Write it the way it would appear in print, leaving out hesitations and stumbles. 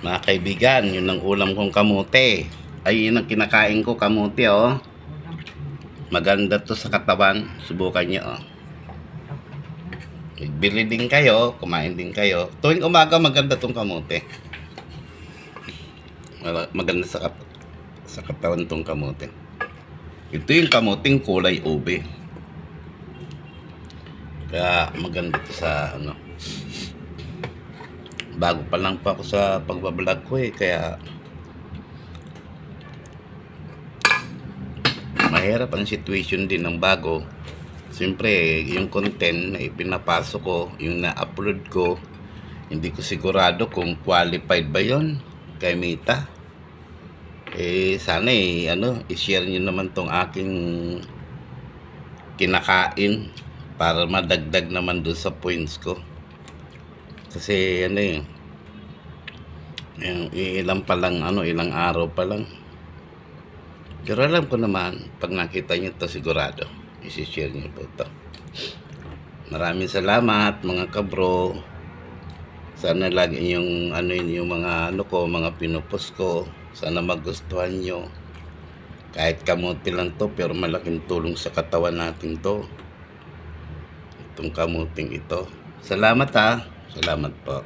Mga kaibigan, yun ang ulam kong kamote. Ay, yun ang kinakain ko, kamote, oh. Maganda to sa katawan. Subukan nyo, oh. Bili din kayo, kumain din kayo. Tuwing umaga, maganda tong kamote. Maganda sa katawan tong kamote. Ito yung kamoting kulay ube. Kaya maganda to sa ano. Bago pa lang pa ako sa pagbablog ko kaya mahirap ang situation din ng bago. Siyempre, yung content na ipinapasok ko, yung na-upload ko, hindi ko sigurado kung qualified ba yon kay Meta. Sana i-share nyo naman tong aking kinakain para madagdag naman doon sa points ko. Kasi yung ilang araw pa lang. Pero alam ko naman, pag nakita nyo to sigurado, isi-share nyo po ito. Maraming salamat mga kabro. Sana lagi yung yung mga mga pinupost ko. Sana magustuhan nyo. Kahit kamote lang to, pero malaking tulong sa katawan natin to. Itong kamuting ito. Salamat ha. Salamat po.